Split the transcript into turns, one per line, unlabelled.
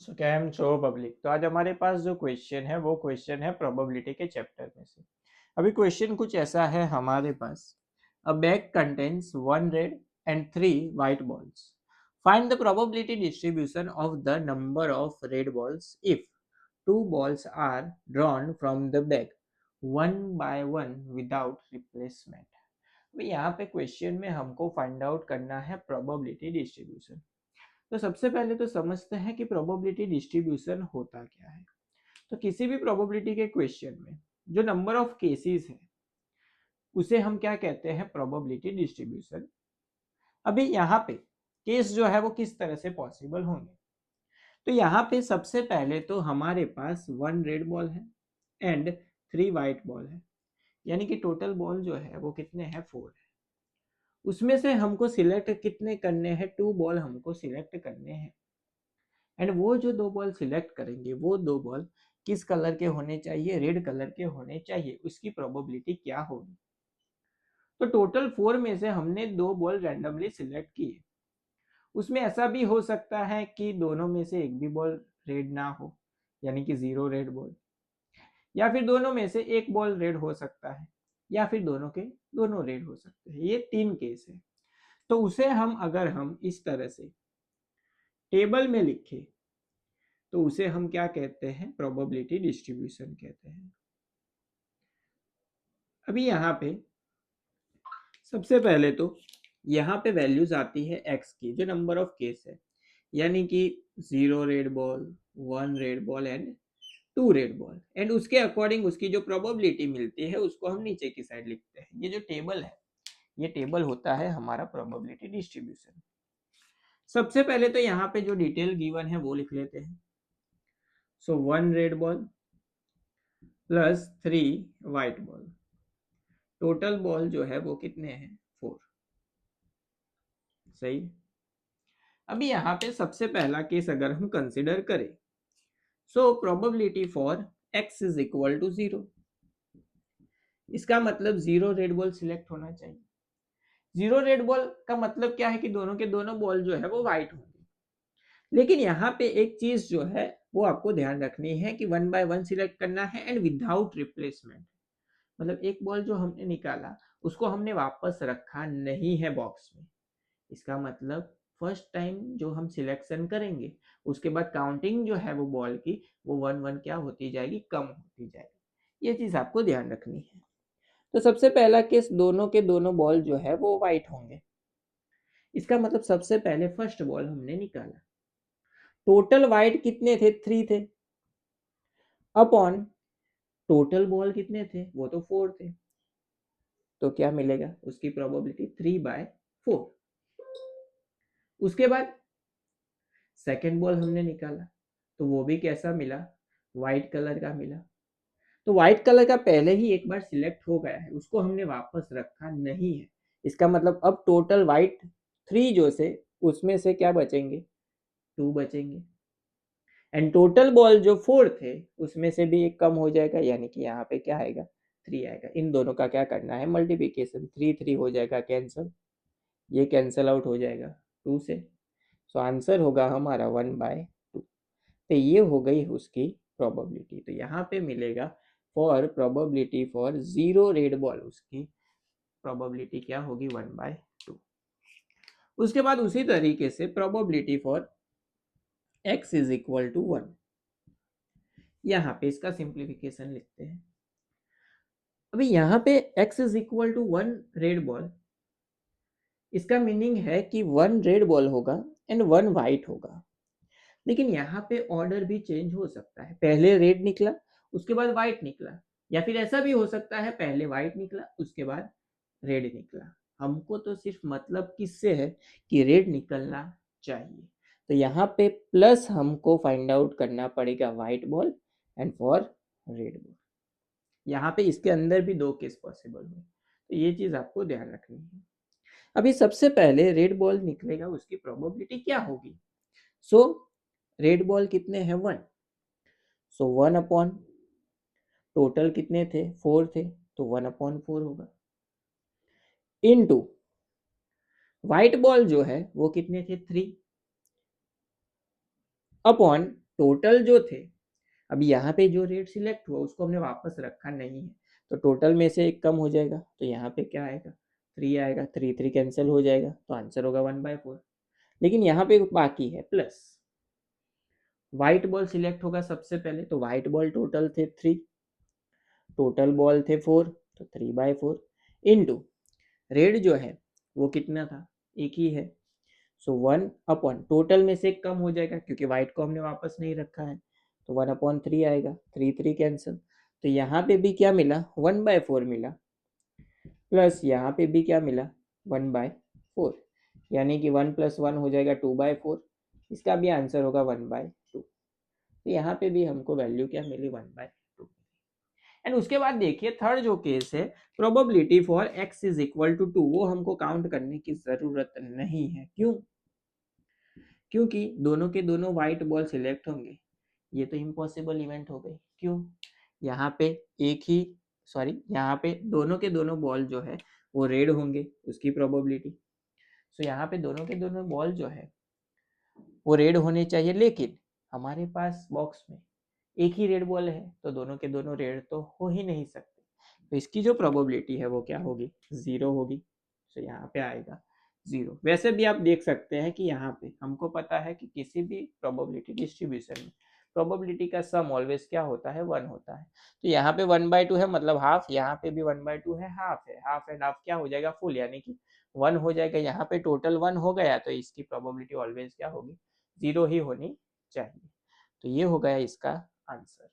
सो cam so public. तो आज हमारे पास जो क्वेश्चन है वो क्वेश्चन है प्रोबेबिलिटी के चैप्टर में से। अभी क्वेश्चन कुछ ऐसा है हमारे पास। A bag contains one red and three white balls. Find the probability distribution of the number of red balls if two balls are drawn from the bag one by one without replacement. अभी यहाँ पे question में हमको find out करना है probability distribution. तो सबसे पहले तो समझते हैं कि प्रोबेबिलिटी डिस्ट्रीब्यूशन होता क्या है। तो किसी भी प्रोबेबिलिटी के क्वेश्चन में जो नंबर ऑफ केसेस है उसे हम क्या कहते हैं, प्रोबेबिलिटी डिस्ट्रीब्यूशन। अभी यहाँ पे केस जो है वो किस तरह से पॉसिबल होंगे। तो यहाँ पे सबसे पहले तो हमारे पास वन रेड बॉल है एंड थ्री वाइट बॉल है, यानी कि टोटल बॉल जो है वो कितने हैं, फोर है। उसमें से हमको सिलेक्ट कितने करने हैं, टू बॉल हमको सिलेक्ट करने हैं। एंड वो जो दो बॉल सिलेक्ट करेंगे वो दो बॉल किस कलर के होने चाहिए, रेड कलर के होने चाहिए। उसकी प्रोबेबिलिटी क्या होगी। तो टोटल फोर में से हमने दो बॉल रैंडमली सिलेक्ट किए। उसमें ऐसा भी हो सकता है कि दोनों में से एक भी बॉल रेड ना हो, यानी कि जीरो रेड बॉल, या फिर दोनों में से एक बॉल रेड हो सकता है, या फिर दोनों के दोनों रेड हो सकते हैं। ये तीन केस है। तो उसे अगर हम इस तरह से टेबल में लिखें तो उसे हम क्या कहते हैं, प्रोबेबिलिटी डिस्ट्रीब्यूशन कहते हैं। अभी यहाँ पे सबसे पहले तो यहाँ पे वैल्यूज आती है एक्स की, जो नंबर ऑफ केस है, यानी कि zero red ball, one red ball and two red ball. And उसके अकॉर्डिंग उसकी जो प्रोबेबिलिटी मिलती है उसको हम नीचे की साइड लिखते हैं। ये जो टेबल है ये टेबल होता है हमारा प्रोबेबिलिटी डिस्ट्रीब्यूशन। सबसे पहले तो यहाँ पे जो डिटेल गिवन है वो लिख लेते हैं। So one red ball plus three white ball, total ball जो है वो कितने हैं, फोर। सही। अभी यहाँ पे सबसे पहला केस अगर हम कंसिडर करें, so probability for x is equal to zero. इसका मतलब जीरो रेड बॉल सिलेक्ट होना चाहिए। जीरो रेड बॉल का मतलब क्या है कि दोनों के दोनों बॉल जो है वो व्हाइट होंगे। लेकिन यहाँ पे एक चीज जो है वो आपको ध्यान रखनी है कि वन बाय वन सिलेक्ट करना है एंड विदाउट रिप्लेसमेंट। मतलब एक बॉल जो हमने निकाला उसको हमने वापस रखा नहीं है बॉक्स में। इसका मतलब फर्स्ट टाइम जो हम सिलेक्शन करेंगे उसके बाद काउंटिंग जो है वो बॉल की वो वन वन क्या होती जाएगी, कम होती जाएगी। ये चीज आपको ध्यान रखनी है। तो सबसे पहला केस, दोनों के दोनों बॉल जो है वो वाइट होंगे। इसका मतलब सबसे पहले फर्स्ट बॉल हमने निकाला, टोटल वाइट कितने थे, थ्री थे, अपॉन टोटल बॉल कितने थे, वो तो फोर थे। तो क्या मिलेगा, उसकी प्रोबेबिलिटी थ्री बाय फोर। उसके बाद सेकेंड बॉल हमने निकाला तो वो भी कैसा मिला, व्हाइट कलर का मिला। तो व्हाइट कलर का पहले ही एक बार सिलेक्ट हो गया है, उसको हमने वापस रखा नहीं है। इसका मतलब अब टोटल व्हाइट थ्री जो से उसमें से क्या बचेंगे, टू बचेंगे। एंड टोटल बॉल जो फोर थे उसमें से भी एक कम हो जाएगा, यानी कि यहाँ पे क्या आएगा, थ्री आएगा। इन दोनों का क्या करना है, मल्टीप्लीकेशन। थ्री थ्री हो जाएगा कैंसिल, ये कैंसिल आउट हो जाएगा टू से। सो आंसर होगा हमारा वन बाय टू। तो ये हो गई उसकी प्रोबेबिलिटी। तो यहाँ पे मिलेगा for probability for zero red ball, उसकी प्रोबेबिलिटी क्या होगी, वन बाय टू। उसके बाद उसी तरीके से probability for x is equal to one. यहाँ पे इसका सिंप्लीफिकेशन लिखते हैं। अभी यहाँ पे x is equal to one red ball, इसका मीनिंग है कि वन रेड बॉल होगा एंड वन वाइट होगा। लेकिन यहाँ पे ऑर्डर भी चेंज हो सकता है, पहले रेड निकला उसके बाद व्हाइट निकला, या फिर ऐसा भी हो सकता है पहले व्हाइट निकला उसके बाद रेड निकला। हमको तो सिर्फ मतलब किससे है कि रेड निकलना चाहिए। तो यहाँ पे प्लस हमको फाइंड आउट करना पड़ेगा white ball and for red ball. यहाँ पे इसके अंदर भी दो केस पॉसिबल हुए, तो ये चीज आपको ध्यान रखनी है। अभी सबसे पहले रेड बॉल निकलेगा, उसकी प्रोबेबिलिटी क्या होगी। सो रेड बॉल कितने हैं, one. So one upon total कितने थे, फोर थे, तो वन अपॉन फोर होगा, इनटू व्हाइट बॉल जो है वो कितने थे, थ्री, अपॉन टोटल जो थे, अभी यहाँ पे जो रेट सिलेक्ट हुआ उसको हमने वापस रखा नहीं है, तो टोटल में से एक कम हो जाएगा, तो यहाँ पे क्या आएगा, 3 आएगा, 3 3 कैंसिल हो जाएगा, तो आंसर होगा 1/4। लेकिन यहाँ पे बाकी है प्लस, व्हाइट बॉल सिलेक्ट होगा सबसे पहले, तो व्हाइट बॉल टोटल थे 3, टोटल बॉल थे 4, तो 3/4 इनटू रेड जो है वो कितना था, एक ही है, सो 1 अपॉन टोटल में से कम हो जाएगा क्योंकि व्हाइट को हमने वापस नहीं रखा है, तो 1/3 आएगा, 3 3 कैंसिल, तो यहाँ पे भी क्या मिला, 1/4 मिला, प्लस यहाँ पे भी क्या मिला, 1/4, यानी कि 1 + 1 हो जाएगा 2/4, इसका भी आंसर होगा 1/2। तो यहाँ पे भी हमको वैल्यू क्या मिली, 1/2। एंड उसके बाद देखिए थर्ड जो केस है, probability for x is equal to 2, वो हमको काउंट करने की जरूरत नहीं है। क्यों? क्योंकि दोनों के दोनों व्हाइट बॉल सिलेक्ट होंगे, ये तो इम्पॉसिबल इवेंट हो गई। क्यों? यहाँ पे एक ही, सॉरी, यहाँ पे दोनों के दोनों बॉल जो है वो रेड होंगे, उसकी प्रोबेबिलिटी, सो यहाँ पे दोनों के दोनों बॉल जो है वो रेड होने चाहिए, लेकिन हमारे पास बॉक्स में एक ही रेड बॉल है, तो दोनों के दोनों रेड तो हो ही नहीं सकते, तो इसकी जो प्रोबेबिलिटी है वो क्या होगी, 0 होगी। तो यहाँ पे आएगा 0। वैसे भी आप देख सकते हैं कि यहाँ पे हमको पता है कि किसी भी प्रोबेबिलिटी डिस्ट्रीब्यूशन में प्रोबेबिलिटी का सम ऑलवेज क्या होता है, 1 होता है। तो यहाँ पे 1/2 है मतलब हाफ, यहाँ पे भी 1/2 है, हाफ है, हाफ एंड हाफ क्या हो जाएगा, फुल, यानी कि 1 हो जाएगा। यहाँ पे टोटल 1 हो गया, तो इसकी प्रोबेबिलिटी ऑलवेज क्या होगी, 0 ही होनी चाहिए। तो ये हो गया इसका आंसर।